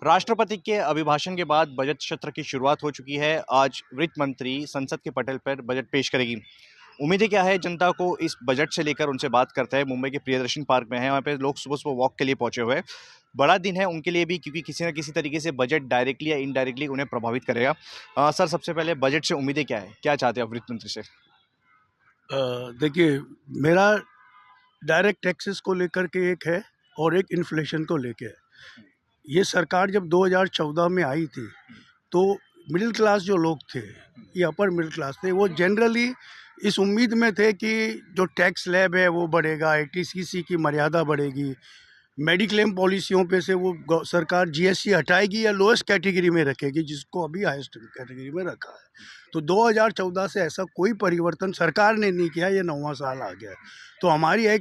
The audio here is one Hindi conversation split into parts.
राष्ट्रपति के अभिभाषण के बाद बजट सत्र की शुरुआत हो चुकी है। आज वित्त मंत्री संसद के पटल पर बजट पेश करेगी। उम्मीदें क्या है जनता को इस बजट से लेकर, उनसे बात करते हैं। मुंबई के प्रियदर्शन पार्क में है, वहाँ पे लोग सुबह सुबह वॉक के लिए पहुंचे हुए हैं। बड़ा दिन है उनके लिए भी, क्योंकि किसी न किसी तरीके से बजट डायरेक्टली या इनडायरेक्टली उन्हें प्रभावित करेगा। सर, सबसे पहले बजट से उम्मीदें क्या है, क्या चाहते हैं आप वित्त मंत्री से? देखिए, मेरा डायरेक्ट टैक्सेस को लेकर के एक है और एक इन्फ्लेशन को लेके है। ये सरकार जब 2014 में आई थी तो मिडिल क्लास जो लोग थे, ये अपर मिडिल क्लास थे, वो जनरली इस उम्मीद में थे कि जो टैक्स स्लैब है वो बढ़ेगा, ATCC की मर्यादा बढ़ेगी, मेडिक्लेम पॉलिसियों पे से वो सरकार GST हटाएगी या लोएस्ट कैटेगरी में रखेगी, जिसको अभी हाईएस्ट कैटेगरी में रखा है। तो 2014 से ऐसा कोई परिवर्तन सरकार ने नहीं किया, ये 9वां साल आ गया है। तो हमारी है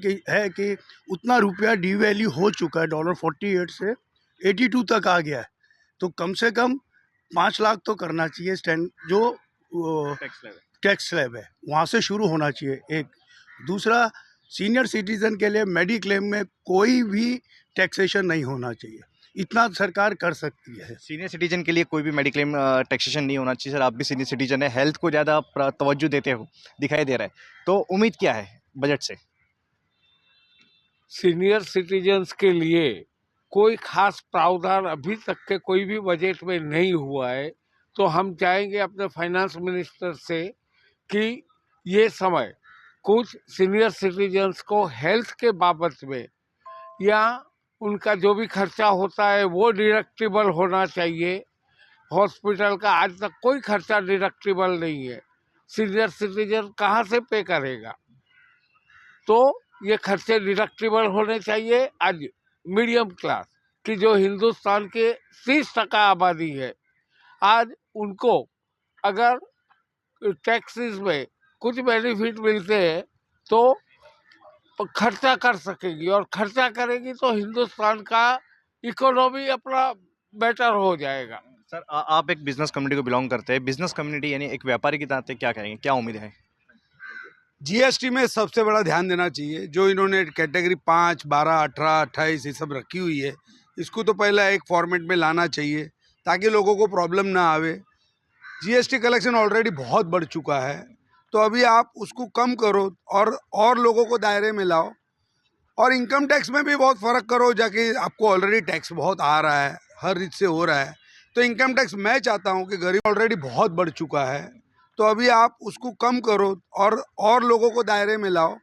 कि उतना रुपया डिवैल्यू हो चुका है, $48 से 82 तक आ गया है। तो कम से कम 5 लाख तो करना चाहिए स्टैंड, जो टैक्स स्लैब है वहाँ से शुरू होना चाहिए। एक दूसरा, सीनियर सिटीजन के लिए मेडिक्लेम में कोई भी टैक्सेशन नहीं होना चाहिए, इतना सरकार कर सकती है। सीनियर सिटीजन के लिए कोई भी मेडिक्लेम टैक्सेशन नहीं होना चाहिए। सर, आप भी सीनियर सिटीजन है, हेल्थ को ज़्यादा तवज्जो देते हो दिखाई दे रहा है, तो उम्मीद क्या है बजट से? सीनियर सिटीजन्स के लिए कोई खास प्रावधान अभी तक के कोई भी बजट में नहीं हुआ है। तो हम चाहेंगे अपने फाइनेंस मिनिस्टर से कि ये समय कुछ सीनियर सिटीजन्स को हेल्थ के बाबत में या उनका जो भी खर्चा होता है वो डिडक्टिबल होना चाहिए। हॉस्पिटल का आज तक कोई खर्चा डिडक्टिबल नहीं है। सीनियर सिटीजन कहाँ से पे करेगा? तो ये खर्चे डिडक्टिबल होने चाहिए। आज मीडियम क्लास की जो हिंदुस्तान के 30% आबादी है, आज उनको अगर टैक्सेस में कुछ बेनिफिट मिलते हैं तो खर्चा कर सकेगी, और खर्चा करेगी तो हिंदुस्तान का इकोनॉमी अपना बेटर हो जाएगा। सर, आप एक बिजनेस कम्युनिटी को बिलोंग करते हैं। बिजनेस कम्युनिटी यानी एक व्यापारी की नाते क्या कहेंगे, क्या उम्मीद है? GST में सबसे बड़ा ध्यान देना चाहिए। जो इन्होंने कैटेगरी 5, 12, 18, 28 ये सब रखी हुई है, इसको तो पहला एक फॉर्मेट में लाना चाहिए ताकि लोगों को प्रॉब्लम ना आवे। GST कलेक्शन ऑलरेडी बहुत बढ़ चुका है, तो अभी आप उसको कम करो और लोगों को दायरे में लाओ। और इनकम टैक्स में भी बहुत फ़र्क करो, जाके आपको ऑलरेडी टैक्स बहुत आ रहा है, हर रीत से हो रहा है। तो इनकम टैक्स मैं चाहता हूँ कि गरीब ऑलरेडी बहुत बढ़ चुका है, तो अभी आप उसको कम करो और लोगों को दायरे में लाओ।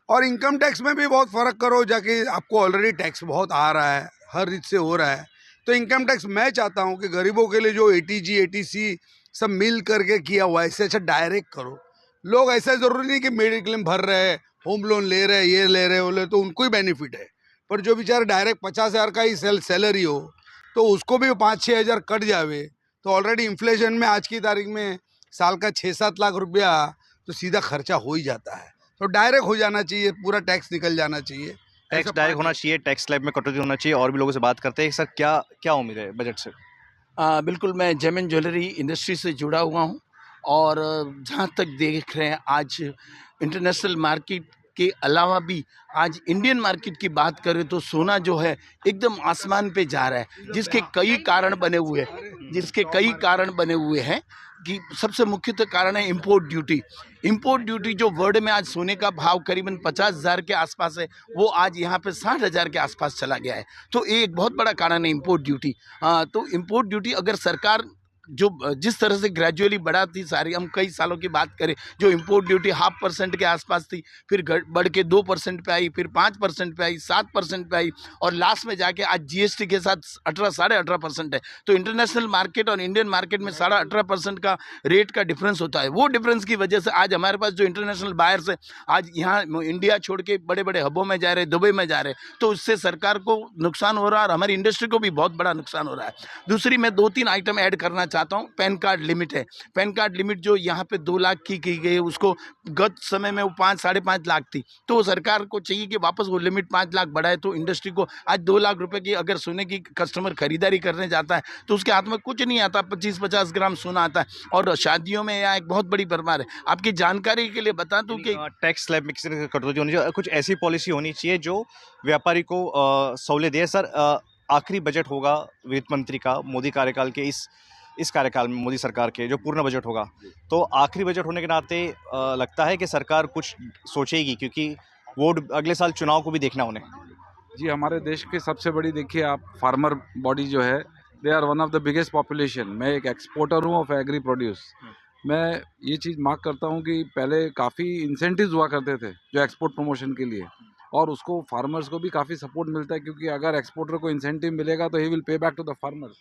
और इनकम टैक्स में भी बहुत फ़र्क करो, जाके आपको ऑलरेडी टैक्स बहुत आ रहा है, हर रीत से हो रहा है। तो इनकम टैक्स मैं चाहता हूँ कि गरीबों के लिए जो ATG, ATC सब मिल करके किया हुआ है, इससे अच्छा डायरेक्ट करो। लोग ऐसा ज़रूरी नहीं कि मेडिक्लेम भर रहे हैं, होम लोन ले रहे हैं, ये ले रहे हो, तो उनको ही बेनिफिट है। पर जो बेचारे डायरेक्ट 50,000 का ही सैलरी हो, तो उसको भी 5-6 हज़ार कट जावे, तो ऑलरेडी इन्फ्लेशन में आज की तारीख में साल का 6-7 लाख रुपया तो सीधा खर्चा हो ही जाता है। तो डायरेक्ट हो जाना चाहिए, पूरा टैक्स निकल जाना चाहिए। टैक्स डायरेक्ट होना चाहिए, टैक्स स्लैब में कटौती होना चाहिए। और भी लोगों से बात करते हैं। सर, क्या उम्मीद है बजट से? बिल्कुल, मैं जेम ज्वेलरी इंडस्ट्री से जुड़ा हुआ हूँ और जहाँ तक देख रहे हैं आज इंटरनेशनल मार्केट के अलावा भी आज इंडियन मार्केट की बात करें तो सोना जो है एकदम आसमान पे जा रहा है, जिसके कई कारण बने हुए हैं कि सबसे मुख्यतः कारण है इंपोर्ट ड्यूटी जो वर्ल्ड में आज सोने का भाव करीबन 50,000 के आसपास है, वो आज यहाँ पे 60,000 के आसपास चला गया है। तो एक बहुत बड़ा कारण है इंपोर्ट ड्यूटी। तो इंपोर्ट ड्यूटी अगर सरकार जो जिस तरह से ग्रेजुअली बढ़ा थी, सारी हम कई सालों की बात करें, जो इंपोर्ट ड्यूटी 0.5% के आसपास थी, फिर बढ़ के 2% पे आई, फिर 5% पे आई, 7% पे आई, और लास्ट में जाके आज GST के साथ 18-18.5% है। तो इंटरनेशनल मार्केट और इंडियन मार्केट में 18.5% का रेट का डिफरेंस होता है। वो डिफरेंस की वजह से आज हमारे पास जो इंटरनेशनल बायर्स है, आज यहाँ इंडिया छोड़ के बड़े बड़े हबों में जा रहे हैं, दुबई में जा रहे हैं, तो उससे सरकार को नुकसान हो रहा है और हमारी इंडस्ट्री को भी बहुत बड़ा नुकसान हो रहा है। दूसरी, मैं 2-3 आइटम ऐड करना चाहता हूँ। पैन कार्ड लिमिट है, पैन कार्ड लिमिट जो यहाँ पे 2 लाख की गई है, उसको गत समय में वो 5-5.5 लाख थी। तो सरकार को चाहिए कि वापस वो लिमिट 5 लाख बढ़ाए। तो इंडस्ट्री को आज 2 लाख रुपए की अगर सोने की कस्टमर खरीदारी करने जाता है तो उसके हाथ में कुछ नहीं आता, 25-50 ग्राम सोना आता है। और शादियों में यहाँ एक बहुत बड़ी भरमार है। आपकी जानकारी के लिए बता दूं कि टैक्स स्लैब में किसी तरह की कटौती होनी चाहिए, कुछ ऐसी पॉलिसी होनी चाहिए जो व्यापारी को सहूलियत दे। सर, आखिरी बजट होगा वित्त मंत्री का मोदी कार्यकाल के इस कार्यकाल में, मोदी सरकार के जो पूर्ण बजट होगा, तो आखिरी बजट होने के नाते लगता है कि सरकार कुछ सोचेगी, क्योंकि वोट अगले साल चुनाव को भी देखना उन्हें। जी, हमारे देश की सबसे बड़ी देखिए आप फार्मर बॉडी जो है, they are one of the biggest population. मैं एक एक्सपोर्टर हूँ ऑफ एग्री प्रोड्यूस। मैं ये चीज़ मार्क करता हूँ कि पहले काफ़ी इंसेंटिव्स हुआ करते थे जो एक्सपोर्ट प्रमोशन के लिए, और उसको फार्मर्स को भी काफ़ी सपोर्ट मिलता है, क्योंकि अगर एक्सपोर्टर को इंसेंटिव मिलेगा तो he will pay back to the farmers.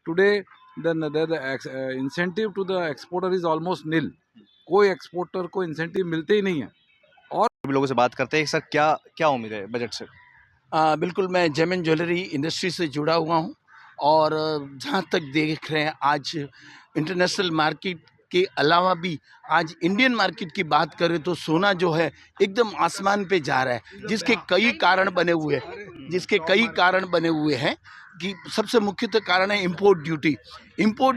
Today the incentive to the exporter is almost nil. कोई एक्सपोर्टर को इंसेंटिव मिलते ही नहीं है। और लोगों से बात करते हैं, सर क्या उम्मीद है बजट से? बिल्कुल, मैं जेमिन ज्वेलरी इंडस्ट्री से जुड़ा हुआ हूँ, और जहाँ तक देख रहे हैं आज इंटरनेशनल मार्केट के अलावा भी आज इंडियन मार्केट की बात करें तो सोना जो है एकदम आसमान पे जा रहा है, जिसके कई कारण बने हुए हैं कि सबसे मुख्यतः कारण है इंपोर्ट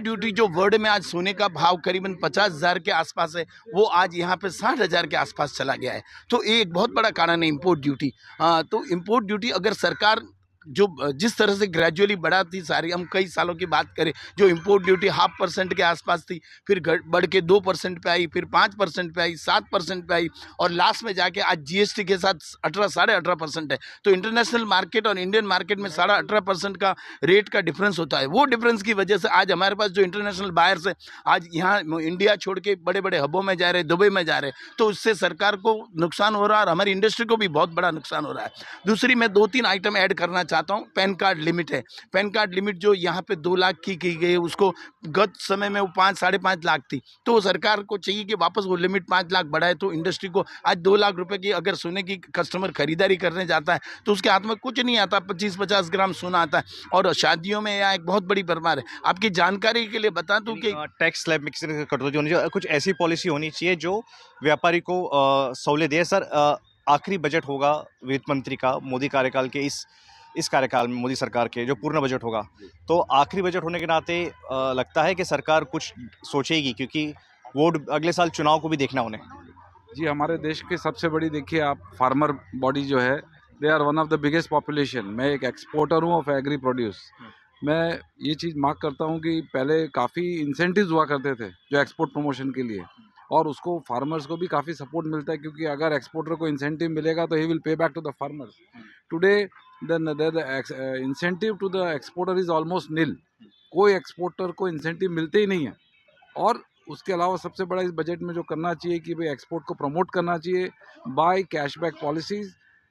ड्यूटी जो वर्ल्ड में आज सोने का भाव करीबन 50,000 के आसपास है, वो आज यहाँ पे 60,000 के आसपास चला गया है। तो ये एक बहुत बड़ा कारण है इंपोर्ट ड्यूटी। तो इंपोर्ट ड्यूटी अगर सरकार जो जिस तरह से ग्रेजुअली बढ़ाती सारी, हम कई सालों की बात करें, जो इंपोर्ट ड्यूटी 0.5% के आसपास थी, फिर बढ़ के 2% पे आई, फिर 5% पे आई, 7% पे आई, और लास्ट में जाके आज जीएसटी के साथ 18-18.5% है। तो इंटरनेशनल मार्केट और इंडियन मार्केट में 18.5% का रेट का डिफरेंस होता है। वो डिफरेंस की वजह से आज हमारे पास जो इंटरनेशनल बायर्स है आज यहाँ इंडिया छोड़ के बड़े बड़े हबों में जा रहे हैं, दुबई में जा रहे हैं, तो उससे सरकार को नुकसान हो रहा है और हमारी इंडस्ट्री को भी बहुत बड़ा नुकसान हो रहा है। दूसरी, मैं 2-3 आइटम ऐड करना चाहता हूं। पैन कार्ड लिमिट है, पैन कार्ड लिमिट जो यहाँ पे 2 लाख की गई है, उसको गत समय में वो 5-5.5 लाख थी, तो सरकार को चाहिए कि वापस वो लिमिट 5 लाख बढ़ाए। तो इंडस्ट्री को आज 2 लाख रुपए की अगर सोने की कस्टमर खरीदारी करने जाता है तो उसके हाथ में कुछ नहीं आता, 25-50 ग्राम सोना आता है, और शादियों में यहाँ एक बहुत बड़ी भरमार है। आपकी जानकारी के लिए बता दूं कि टैक्स स्लैब में किसी कटौती होनी चाहिए, कुछ ऐसी पॉलिसी होनी चाहिए जो व्यापारी को सहूलियत दे। सर, आखिरी बजट होगा वित्त मंत्री का मोदी कार्यकाल के इस कार्यकाल में, मोदी सरकार के जो पूर्ण बजट होगा, तो आखिरी बजट होने के नाते लगता है कि सरकार कुछ सोचेगी, क्योंकि वोट अगले साल चुनाव को भी देखना उन्हें। जी, हमारे देश की सबसे बड़ी देखिए आप फार्मर बॉडी जो है, they are one of the biggest population. मैं एक एक्सपोर्टर हूँ ऑफ एग्री प्रोड्यूस। मैं ये चीज़ मार्क करता हूँ कि पहले काफ़ी इंसेंटिव्स हुआ करते थे जो एक्सपोर्ट प्रमोशन के लिए, और उसको फार्मर्स को भी काफ़ी सपोर्ट मिलता है, क्योंकि अगर एक्सपोर्टर को इंसेंटिव मिलेगा तो he will pay back to the farmers. Today the incentive to the exporter is almost nil. कोई एक्सपोर्टर को इंसेंटिव मिलते ही नहीं है। और उसके अलावा सबसे बड़ा इस बजट में जो करना चाहिए कि भाई एक्सपोर्ट को प्रमोट करना चाहिए बाय कैशबैक पॉलिसीज़।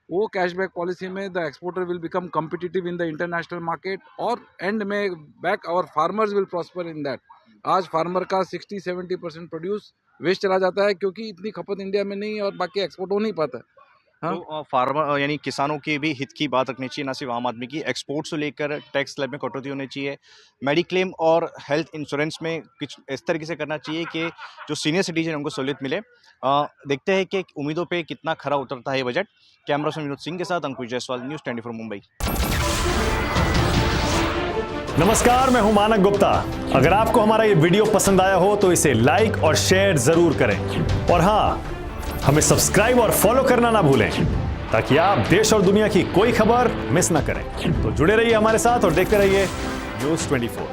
वो कैशबैक पॉलिसी में the exporter will become competitive in the international market, और एंड में back our farmers will prosper in that. आज फार्मर का 60-70% प्रोड्यूस वेस्ट चला जाता है, क्योंकि इतनी खपत इंडिया में नहीं है और बाकी एक्सपोर्ट हो नहीं पाता है। तो फार्मर यानी किसानों के भी हित की बात रखनी चाहिए, ना सिर्फ आम आदमी की। एक्सपोर्ट्स को लेकर टैक्स स्लैब में कटौती होनी चाहिए, मेडिक्लेम और हेल्थ इंश्योरेंस में कुछ इस तरीके से करना चाहिए कि जो सीनियर सिटीजन है उनको सहूलियत मिले। देखते हैं कि उम्मीदों पे कितना खरा उतरता है ये बजट। कैमरा से विनोद सिंह के साथ अंकुश जायसवाल, न्यूज़ 24 मुंबई। नमस्कार, मैं हूं मानक गुप्ता। अगर आपको हमारा ये वीडियो पसंद आया हो तो इसे लाइक और शेयर जरूर करें, और हाँ, हमें सब्सक्राइब और फॉलो करना ना भूलें, ताकि आप देश और दुनिया की कोई खबर मिस ना करें। तो जुड़े रहिए हमारे साथ और देखते रहिए न्यूज़ 24।